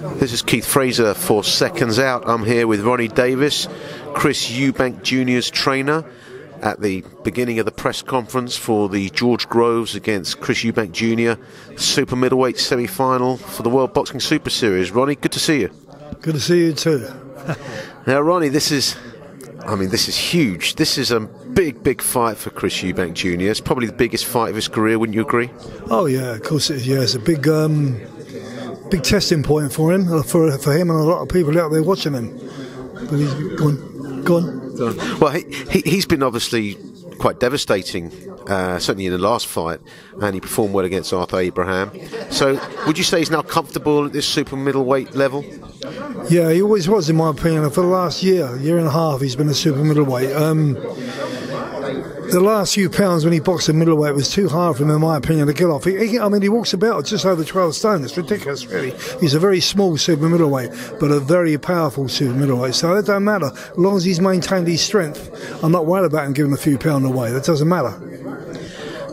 This is Keith Fraser for Seconds Out. I'm here with Ronnie Davis, Chris Eubank Jr.'s trainer, at the beginning of the press conference for the George Groves against Chris Eubank Jr. super middleweight semi-final for the World Boxing Super Series. Ronnie, good to see you. Good to see you too. Now, Ronnie, this is huge. This is a big fight for Chris Eubank Jr. It's probably the biggest fight of his career, wouldn't you agree? Oh yeah, of course it is. Yeah, it's a big testing point for him, for him and a lot of people out there watching him. But he's gone. Well, he's been obviously quite devastating, certainly in the last fight, and he performed well against Arthur Abraham. So, would you say he's now comfortable at this super middleweight level? Yeah, he always was, in my opinion. For the last year and a half, he's been a super middleweight. The last few pounds when he boxed a middleweight was too hard for him, in my opinion, to get off. He walks about just over 12 stone. It's ridiculous, really. He's a very small super middleweight, but a very powerful super middleweight. So it don't matter. As long as he's maintained his strength, I'm not worried about him giving a few pounds away. That doesn't matter.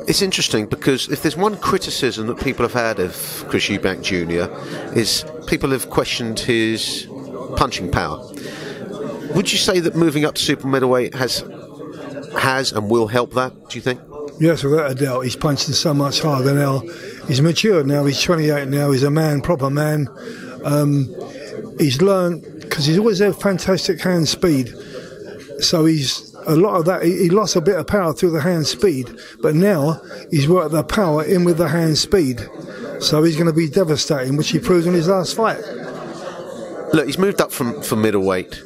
It's interesting because if there's one criticism that people have had of Chris Eubank Jr. is people have questioned his punching power. Would you say that moving up to super middleweight has and will help that, do you think? Yes, without a doubt. He's punching so much harder now. He's matured now. He's 28 now. He's a man, proper man. He's learned, because he's always had fantastic hand speed. So a lot of that, he lost a bit of power through the hand speed, but now he's worked the power in with the hand speed. So he's going to be devastating, which he proved in his last fight. Look, he's moved up from middleweight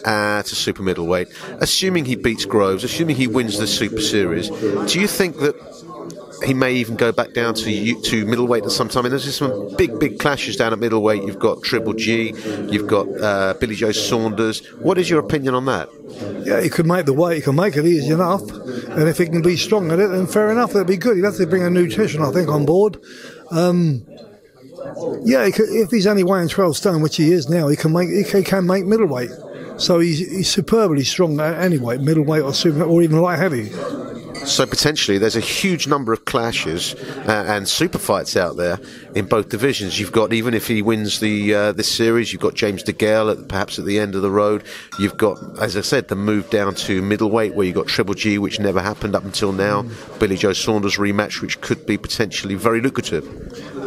to super middleweight. Assuming he beats Groves, assuming he wins the Super Series, do you think that he may even go back down to middleweight at some time? And there's some big clashes down at middleweight. You've got Triple G, you've got Billy Joe Saunders. What is your opinion on that? Yeah, he could make the weight. He can make it easy enough. And if he can be strong at it, then fair enough, that'd be good. He'd have to bring a nutrition, I think, on board. Yeah, if he's only weighing 12 stone, which he is now, he can make middleweight. So he's superbly strong at any weight, middleweight or super, or even light heavy. So potentially there's a huge number of clashes and super fights out there in both divisions. You've got, even if he wins this series, you've got James DeGale perhaps at the end of the road. You've got, as I said, the move down to middleweight where you've got Triple G, which never happened up until now. Billy Joe Saunders rematch, which could be potentially very lucrative.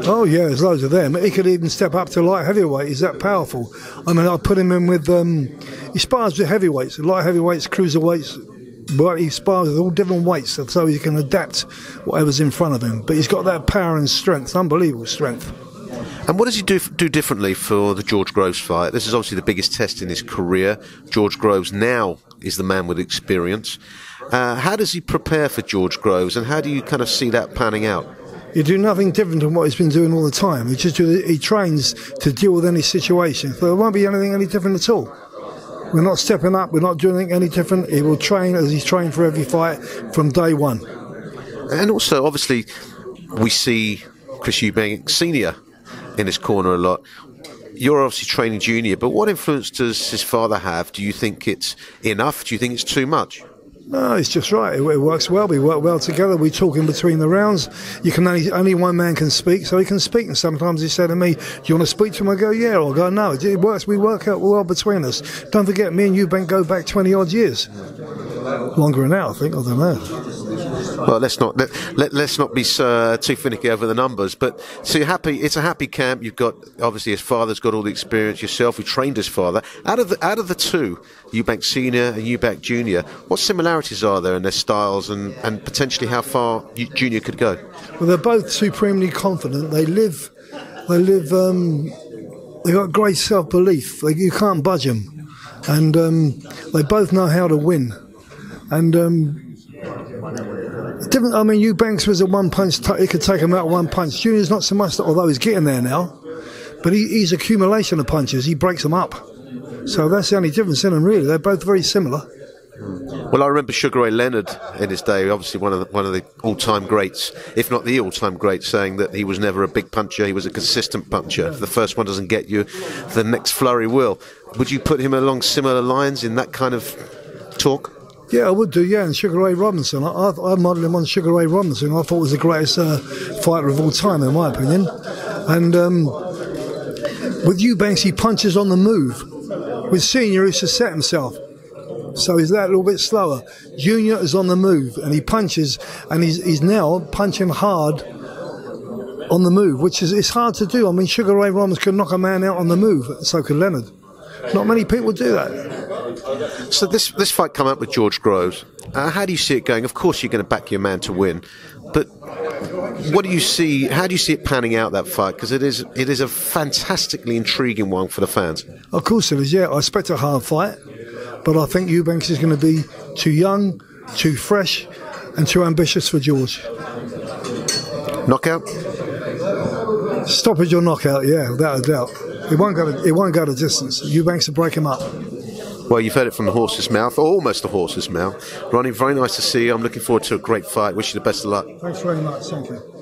Oh yeah, there's loads of them. He could even step up to light heavyweight. He's that powerful. I mean, I put him in with, he spars with heavyweights, light heavyweights, cruiserweights. But he spars with all different weights, so he can adapt whatever's in front of him. But he's got that power and strength, unbelievable strength. And what does he do differently for the George Groves fight? This is obviously the biggest test in his career. George Groves now is the man with experience. How does he prepare for George Groves, and how do you kind of see that panning out? You do nothing different than what he's been doing all the time. He trains to deal with any situation. So there won't be anything any different at all. We're not stepping up, we're not doing any different. He will train as he's trained for every fight from day one. And also, obviously, we see Chris Eubank Sr. in his corner a lot. You're obviously training junior, but what influence does his father have? Do you think it's enough? Do you think it's too much? No, it's just right. It works well. We work well together. We talk in between the rounds. You can only one man can speak, so he can speak. And sometimes he said to me, "Do you want to speak to him?" I go, "Yeah." Or I go, "No." It works. We work out well between us. Don't forget, me and Eubank go back 20 odd years. Longer than that, I think. I don't know. Well, let's not be too finicky over the numbers. But so you're happy. It's a happy camp. You've got, obviously, his father's got all the experience. Yourself, who trained his father. Out of the two, Eubank Senior and Eubank Junior, what similarities are there in their styles and potentially how far Junior could go? Well, they're both supremely confident. They got great self-belief. You can't budge them, and they both know how to win. And different. I mean, Eubanks was a one-punch. He could take him out one punch. Junior's not so much, although he's getting there now. But he's accumulation of punches. He breaks them up. So that's the only difference in them, really. They're both very similar. Well, I remember Sugar Ray Leonard in his day, obviously one of the all-time greats, if not the all-time great, saying that he was never a big puncher, he was a consistent puncher. If the first one doesn't get you, the next flurry will. Would you put him along similar lines in that kind of talk? Yeah, I would do, yeah, and Sugar Ray Robinson. I modelled him on Sugar Ray Robinson. I thought was the greatest fighter of all time, in my opinion. And With Eubanks, he punches on the move. With Senior, he's to set himself. So he's that little bit slower. Junior is on the move, and he punches, and he's now punching hard on the move, which is, it's hard to do. I mean, Sugar Ray Robins could knock a man out on the move, so could Leonard. Not many people do that. So this fight come up with George Groves. How do you see it going? Of course, you're going to back your man to win, but what do you see? How do you see it panning out, that fight? Because it is a fantastically intriguing one for the fans. Of course it is. Yeah, I expect a hard fight, but I think Eubanks is going to be too young, too fresh, and too ambitious for George. Knockout? Stoppage or knockout, yeah, without a doubt. It won't go the distance. Eubanks will break him up. Well, you've heard it from the horse's mouth, or almost the horse's mouth. Ronnie, very nice to see you. I'm looking forward to a great fight. Wish you the best of luck. Thanks very much. Thank you.